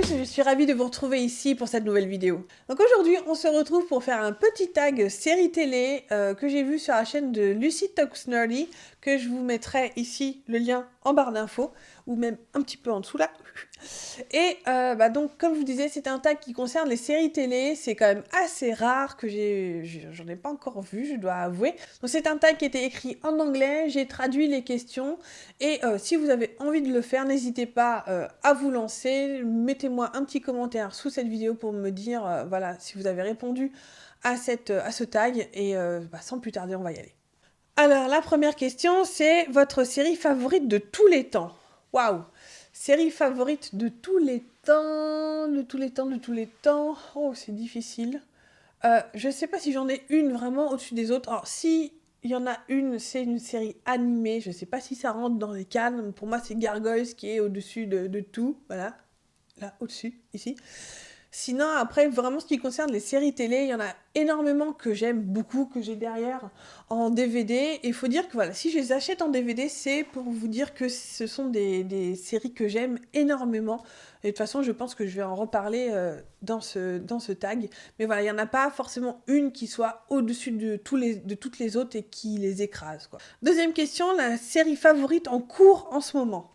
tous, je suis ravie de vous retrouver ici pour cette nouvelle vidéo. Donc aujourd'hui, on se retrouve pour faire un petit tag série télé que j'ai vu sur la chaîne de Lucy Talks Nerdy, que je vous mettrai ici le lien en barre d'infos, ou même un petit peu en dessous là. Et donc, comme je vous disais, c'est un tag qui concerne les séries télé. C'est quand même assez rare que j'en ai pas encore vu, je dois avouer. Donc c'est un tag qui était écrit en anglais, j'ai traduit les questions. Et si vous avez envie de le faire, n'hésitez pas à vous lancer. Mettez-moi un petit commentaire sous cette vidéo pour me dire voilà, si vous avez répondu à ce tag. Et sans plus tarder, on va y aller. Alors, la première question, c'est votre série favorite de tous les temps. Waouh! Série favorite de tous les temps, de tous les temps, de tous les temps. Oh, c'est difficile. Je sais pas si j'en ai une vraiment au-dessus des autres. Alors, si il y en a une, c'est une série animée. Je sais pas si ça rentre dans les cannes. Pour moi, c'est Gargoyles qui est au-dessus de tout. Voilà. Là, au-dessus, ici. Sinon, après, vraiment, ce qui concerne les séries télé, il y en a énormément que j'aime beaucoup, que j'ai derrière en DVD. Et il faut dire que voilà, si je les achète en DVD, c'est pour vous dire que ce sont des séries que j'aime énormément. Et de toute façon, je pense que je vais en reparler dans ce tag. Mais voilà, il n'y en a pas forcément une qui soit au-dessus de toutes les autres et qui les écrase, quoi. Deuxième question, la série favorite en cours en ce moment.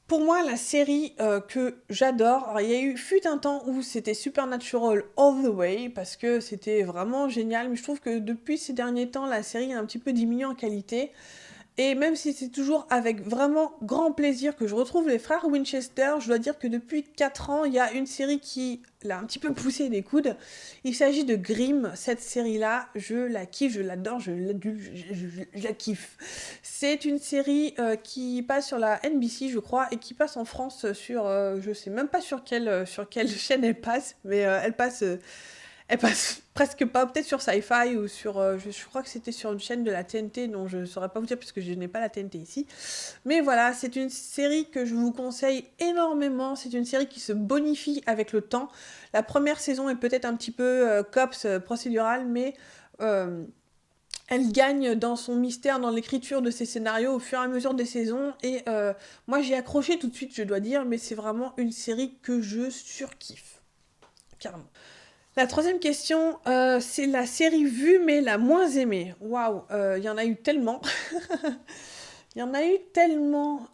Pour moi, la série que j'adore, alors il y a eu fut un temps où c'était Supernatural All the Way, parce que c'était vraiment génial, mais je trouve que depuis ces derniers temps, la série a un petit peu diminué en qualité. Et même si c'est toujours avec vraiment grand plaisir que je retrouve les frères Winchester, je dois dire que depuis 4 ans, il y a une série qui l'a un petit peu poussé des coudes. Il s'agit de Grimm. Cette série-là, je la kiffe, je l'adore, je la kiffe. C'est une série qui passe sur la NBC, je crois, et qui passe en France sur, je sais même pas sur quelle chaîne elle passe, mais elle passe presque pas, peut-être sur Sci-Fi ou sur... je crois que c'était sur une chaîne de la TNT, dont je ne saurais pas vous dire parce que je n'ai pas la TNT ici. Mais voilà, c'est une série que je vous conseille énormément. C'est une série qui se bonifie avec le temps. La première saison est peut-être un petit peu cops procédurale, mais... elle gagne dans son mystère, dans l'écriture de ses scénarios au fur et à mesure des saisons. Et moi, j'ai accroché tout de suite, je dois dire, mais c'est vraiment une série que je surkiffe. Carrément. La troisième question, c'est la série vue mais la moins aimée. Waouh, il y en a eu tellement. Il y en a eu tellement.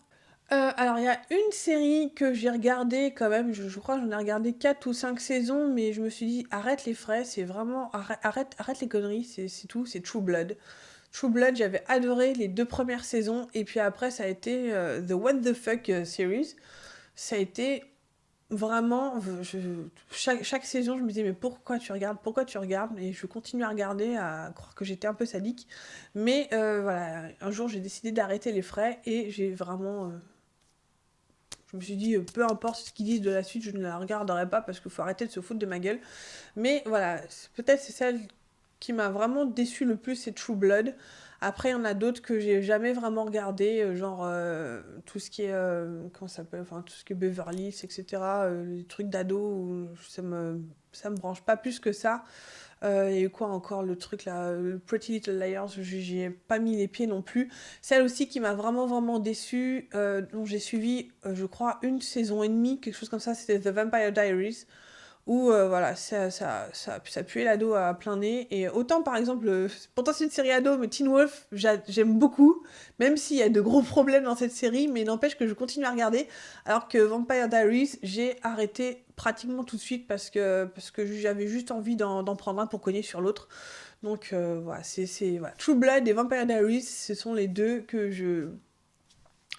Alors, il y a une série que j'ai regardée quand même, je crois que j'en ai regardé 4 ou 5 saisons, mais je me suis dit, arrête les frais, c'est vraiment... Arrête les conneries, c'est tout, c'est True Blood. True Blood, j'avais adoré les 2 premières saisons, et puis après, ça a été The What the Fuck series. Ça a été... Vraiment, chaque saison, je me disais, mais pourquoi tu regardes? Et je continue à regarder, à croire que j'étais un peu sadique. Mais voilà, un jour, j'ai décidé d'arrêter les frais et j'ai vraiment... je me suis dit, peu importe ce qu'ils disent de la suite, je ne la regarderai pas parce qu'il faut arrêter de se foutre de ma gueule. Mais voilà, peut-être c'est celle qui m'a vraiment déçue le plus, c'est True Blood. Après, il y en a d'autres que j'ai jamais vraiment regardé, genre tout ce qui est, comment ça s'appelle, enfin tout ce qui est Beverly Hills, etc. Les trucs d'ado, ça me branche pas plus que ça. Et quoi encore, le truc là, Pretty Little Liars, j'y ai pas mis les pieds non plus. Celle aussi qui m'a vraiment déçue, dont j'ai suivi, je crois, une saison et demie, quelque chose comme ça, c'était The Vampire Diaries où voilà, ça puait l'ado à plein nez. Et autant par exemple, pourtant c'est une série ado, mais Teen Wolf, j'aime beaucoup, même s'il y a de gros problèmes dans cette série, mais n'empêche que je continue à regarder, alors que Vampire Diaries, j'ai arrêté pratiquement tout de suite parce que j'avais juste envie d'en prendre un pour cogner sur l'autre. Donc voilà, voilà. True Blood et Vampire Diaries, ce sont les deux que je...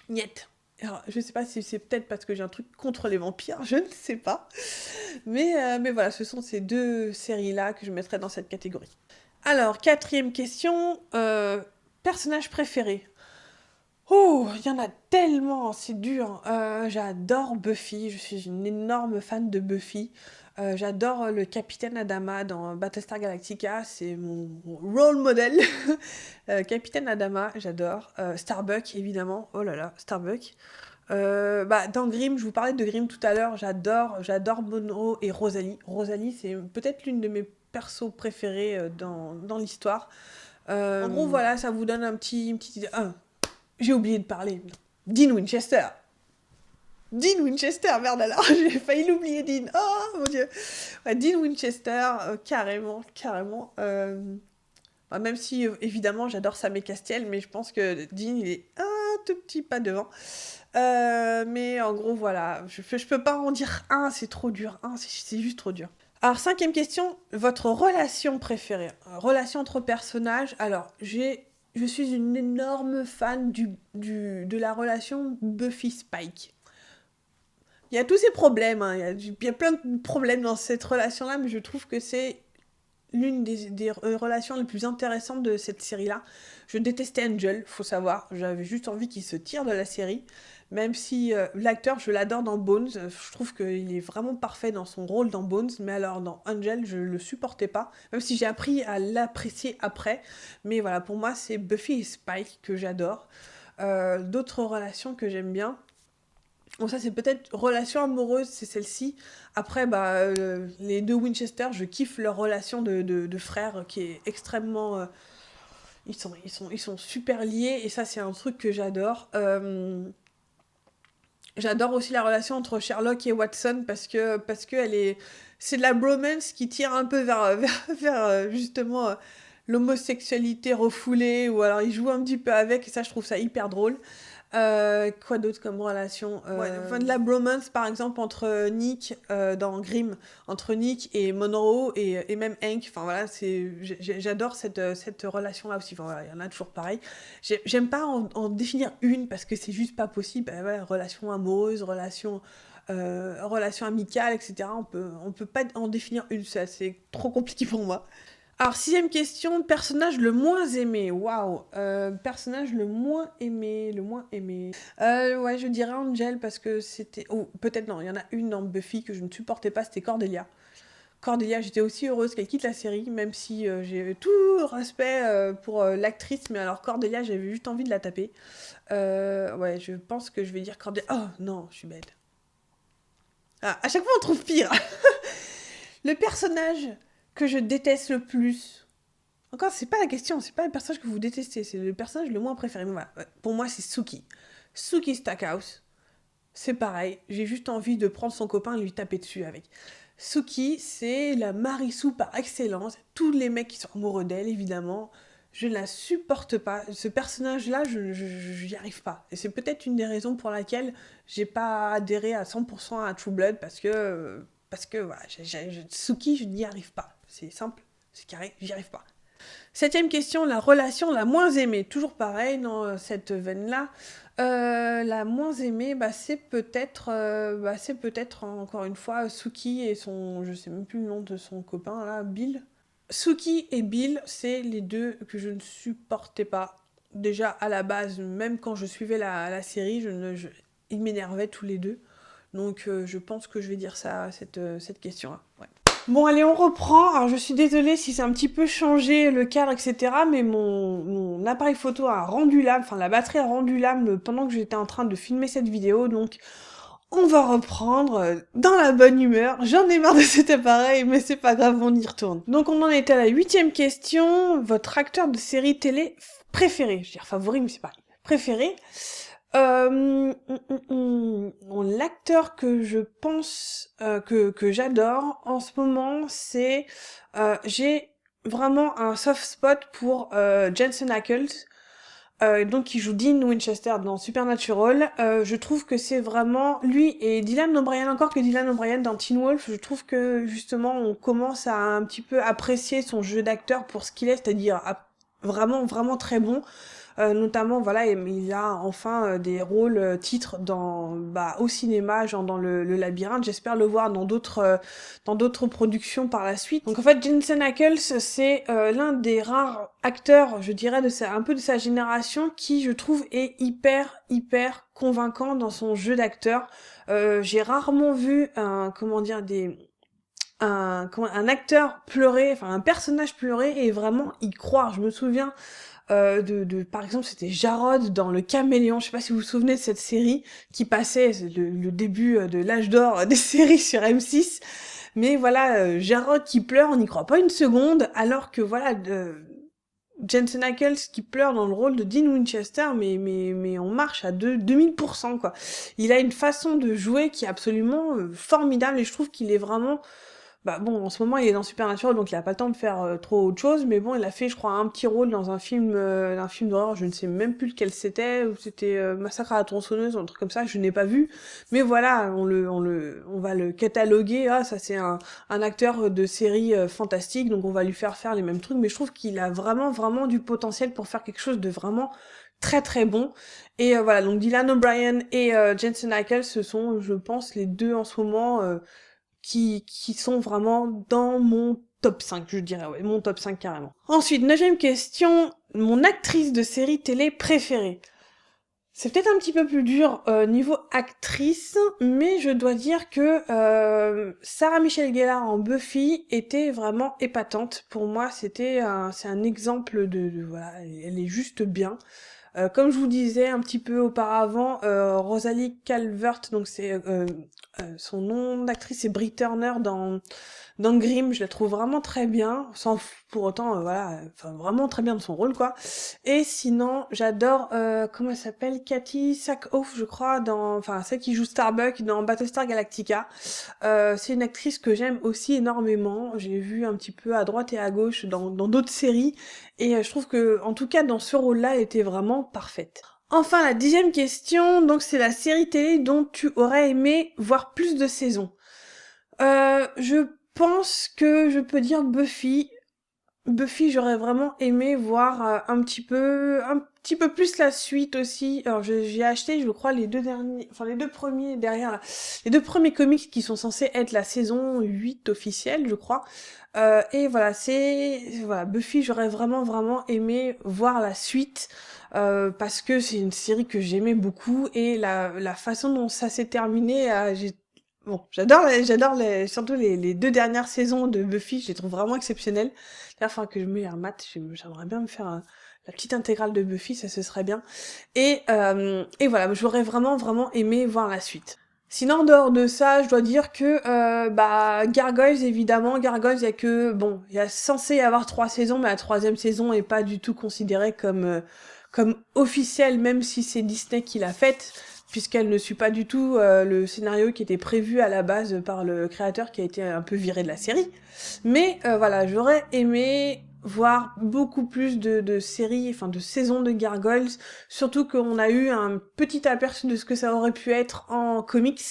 Niet. Alors, je sais pas si c'est peut-être parce que j'ai un truc contre les vampires, je ne sais pas. Mais voilà, ce sont ces deux séries-là que je mettrais dans cette catégorie. Alors, quatrième question, personnage préféré. Oh, il y en a tellement, c'est dur. J'adore Buffy, je suis une énorme fan de Buffy. J'adore le capitaine Adama dans Battlestar Galactica, c'est mon role model. Capitaine Adama, j'adore. Starbuck, évidemment. Oh là là, Starbuck. Dans Grimm, je vous parlais de Grimm tout à l'heure, j'adore Monroe et Rosalie. Rosalie, c'est peut-être l'une de mes persos préférés dans l'histoire. En gros, voilà, ça vous donne une petite idée. J'ai oublié de parler. Dean Winchester. Dean Winchester, merde alors, j'ai failli l'oublier, Dean. Oh mon dieu. Ouais, Dean Winchester, carrément, carrément. Bah, même si, évidemment, j'adore Sam et Castiel, mais je pense que Dean, il est un tout petit pas devant. Mais en gros, voilà, je peux pas en dire un, c'est trop dur. Un, c'est juste trop dur. Alors, 5e question, votre relation préférée. Relation entre personnages. Alors, je suis une énorme fan de la relation Buffy-Spike. Il y a tous ces problèmes, hein. Il y a plein de problèmes dans cette relation-là, mais je trouve que c'est l'une des relations les plus intéressantes de cette série-là. Je détestais Angel, faut savoir. J'avais juste envie qu'il se tire de la série. Même si l'acteur, je l'adore dans Bones. Je trouve qu'il est vraiment parfait dans son rôle dans Bones. Mais alors, dans Angel, je le supportais pas. Même si j'ai appris à l'apprécier après. Mais voilà, pour moi, c'est Buffy et Spike que j'adore. D'autres relations que j'aime bien. Bon, ça, c'est peut-être relation amoureuse, c'est celle-ci. Après, bah, les deux Winchester, je kiffe leur relation de frères qui est extrêmement... ils sont super liés et ça, c'est un truc que j'adore. J'adore aussi la relation entre Sherlock et Watson parce que c'est de la bromance qui tire un peu vers justement l'homosexualité refoulée ou alors ils jouent un petit peu avec et ça, je trouve ça hyper drôle. Quoi d'autre comme relation enfin, de la bromance par exemple entre Nick dans Grimm, entre Nick et Monroe et même Hank, enfin voilà, j'adore cette relation là aussi, enfin, voilà, il y en a toujours pareil. J'aime pas en définir une parce que c'est juste pas possible. Ouais, relation amoureuse, relation amicale, etc. On peut pas en définir une seule, c'est trop compliqué pour moi. Alors, 6e question, personnage le moins aimé. Waouh, personnage le moins aimé, ouais, je dirais Angel parce que c'était... Oh, peut-être non, il y en a une dans Buffy que je ne supportais pas, c'était Cordelia. Cordelia, j'étais aussi heureuse qu'elle quitte la série, même si j'ai tout respect pour l'actrice, mais alors Cordelia, j'avais juste envie de la taper. Ouais, je pense que je vais dire Cordelia... Oh, non, je suis bête. Ah, à chaque fois, on trouve pire. Le personnage que je déteste le plus. Encore, c'est pas la question, c'est pas le personnage que vous détestez, c'est le personnage le moins préféré. Mais voilà. Pour moi, c'est Sookie. Sookie Stackhouse, c'est pareil, j'ai juste envie de prendre son copain et lui taper dessus avec. Sookie, c'est la Marissou par excellence. Tous les mecs qui sont amoureux d'elle, évidemment. Je ne la supporte pas. Ce personnage-là, je n'y arrive pas. Et c'est peut-être une des raisons pour laquelle j'ai pas adhéré à 100% à True Blood, parce que voilà, Sookie, je n'y arrive pas. C'est simple, c'est carré, j'y arrive pas. 7e question, la relation la moins aimée. Toujours pareil, dans cette veine-là. La moins aimée, c'est peut-être, encore une fois, Sookie et son... Je sais même plus le nom de son copain, là, Bill. Sookie et Bill, c'est les deux que je ne supportais pas. Déjà, à la base, même quand je suivais la série, ils m'énervaient tous les deux. Donc, je pense que je vais dire ça, cette question-là. Ouais. Bon, allez, on reprend. Alors, je suis désolée si c'est un petit peu changé le cadre, etc. Mais mon appareil photo a rendu l'âme, enfin, la batterie a rendu l'âme pendant que j'étais en train de filmer cette vidéo. Donc, on va reprendre dans la bonne humeur. J'en ai marre de cet appareil, mais c'est pas grave, on y retourne. Donc, on en était à la 8e question. Votre acteur de série télé préféré. Je veux dire favori, mais c'est pareil. Préféré. L'acteur que je pense que j'adore en ce moment, c'est j'ai vraiment un soft spot pour Jensen Ackles, donc qui joue Dean Winchester dans Supernatural. Je trouve que c'est vraiment lui et Dylan O'Brien, encore que Dylan O'Brien dans Teen Wolf. Je trouve que justement on commence à un petit peu apprécier son jeu d'acteur pour ce qu'il est, c'est-à-dire vraiment vraiment très bon. Notamment, voilà, il a enfin des rôles titres au cinéma, genre dans le Labyrinthe. J'espère le voir dans d'autres productions par la suite. Donc en fait, Jensen Ackles, c'est l'un des rares acteurs, je dirais, un peu de sa génération, qui, je trouve, est hyper convaincant dans son jeu d'acteur. J'ai rarement vu un acteur pleurer, enfin un personnage pleurer et vraiment y croire. Je me souviens par exemple, c'était Jarod dans Le Caméléon. Je sais pas si vous vous souvenez de cette série qui passait le début de l'âge d'or des séries sur M6. Mais voilà, Jarod qui pleure, on n'y croit pas une seconde, alors que voilà, Jensen Ackles qui pleure dans le rôle de Dean Winchester, mais on marche à 2000%, quoi. Il a une façon de jouer qui est absolument formidable, et je trouve qu'il est vraiment... Bah bon, en ce moment, il est dans Supernatural, donc il a pas le temps de faire trop autre chose, mais bon, il a fait, je crois, un petit rôle dans un film d'horreur, je ne sais même plus lequel c'était, ou c'était Massacre à la tronçonneuse, un truc comme ça, je n'ai pas vu, mais voilà, on va le cataloguer, ah, ça c'est un acteur de série fantastique, donc on va lui faire les mêmes trucs, mais je trouve qu'il a vraiment du potentiel pour faire quelque chose de vraiment très très bon. Et voilà, donc Dylan O'Brien et Jensen Ackles, ce sont, je pense, les deux en ce moment qui sont vraiment dans mon top 5, je dirais, ouais, mon top 5 carrément. Ensuite, 9e question, mon actrice de série télé préférée. C'est peut-être un petit peu plus dur niveau actrice, mais je dois dire que Sarah Michelle Gellar en Buffy était vraiment épatante. Pour moi, c'est un exemple voilà, elle est juste bien. Comme je vous disais un petit peu auparavant, Rosalie Calvert, donc c'est son nom d'actrice, c'est Brie Turner dans Grimm, je la trouve vraiment très bien, sans pour autant, voilà, enfin vraiment très bien de son rôle, quoi. Et sinon, j'adore, comment elle s'appelle, Kathy Sackhoff, je crois, enfin celle qui joue Starbuck dans Battlestar Galactica. C'est une actrice que j'aime aussi énormément. J'ai vu un petit peu à droite et à gauche dans d'autres séries, et je trouve que, en tout cas, dans ce rôle-là, elle était vraiment parfaite. Enfin, la 10e question, donc c'est la série télé dont tu aurais aimé voir plus de saisons. Je pense que je peux dire Buffy. Buffy, j'aurais vraiment aimé voir un petit peu plus la suite aussi. Alors j'ai acheté, je crois, les deux premiers derrière là, les deux premiers comics qui sont censés être la saison 8 officielle, je crois. Et voilà, voilà, Buffy, j'aurais vraiment aimé voir la suite. Parce que c'est une série que j'aimais beaucoup, et la façon dont ça s'est terminé, bon, j'adore surtout les 2 dernières saisons de Buffy, je les trouve vraiment exceptionnelles. D'ailleurs, enfin que je me maths, j'aimerais bien me faire la petite intégrale de Buffy, ça ce serait bien. Et voilà, j'aurais vraiment aimé voir la suite. Sinon, en dehors de ça, je dois dire que bah Gargoyles, évidemment, Gargoyles, il y a censé y avoir 3 saisons, mais la 3e saison est pas du tout considérée comme officielle, même si c'est Disney qui l'a faite, puisqu'elle ne suit pas du tout le scénario qui était prévu à la base par le créateur qui a été un peu viré de la série. Mais voilà, j'aurais aimé voir beaucoup plus de séries, enfin de saisons de Gargoyles, surtout qu'on a eu un petit aperçu de ce que ça aurait pu être en comics,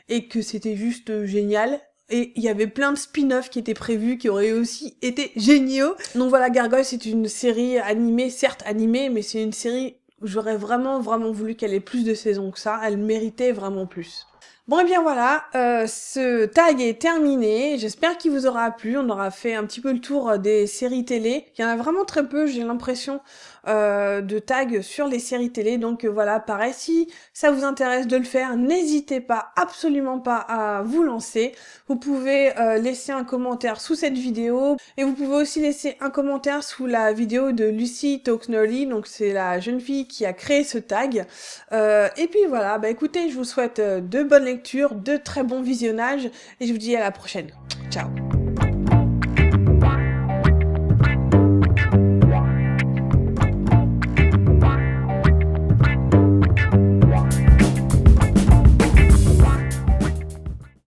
et que c'était juste génial. Et il y avait plein de spin-offs qui étaient prévus, qui auraient aussi été géniaux. Donc voilà, Gargoyles, c'est une série animée, certes animée, mais c'est une série où j'aurais vraiment voulu qu'elle ait plus de saisons que ça. Elle méritait vraiment plus. Bon, et bien voilà, ce tag est terminé, j'espère qu'il vous aura plu. On aura fait un petit peu le tour des séries télé. Il y en a vraiment très peu, j'ai l'impression, de tags sur les séries télé, donc voilà, pareil, si ça vous intéresse de le faire, n'hésitez pas, absolument pas à vous lancer. Vous pouvez laisser un commentaire sous cette vidéo, et vous pouvez aussi laisser un commentaire sous la vidéo de Lucy Talks Nerdy, donc c'est la jeune fille qui a créé ce tag. Et puis voilà, bah écoutez, je vous souhaite de bonnes lectures, de très bons visionnages, et je vous dis à la prochaine. Ciao.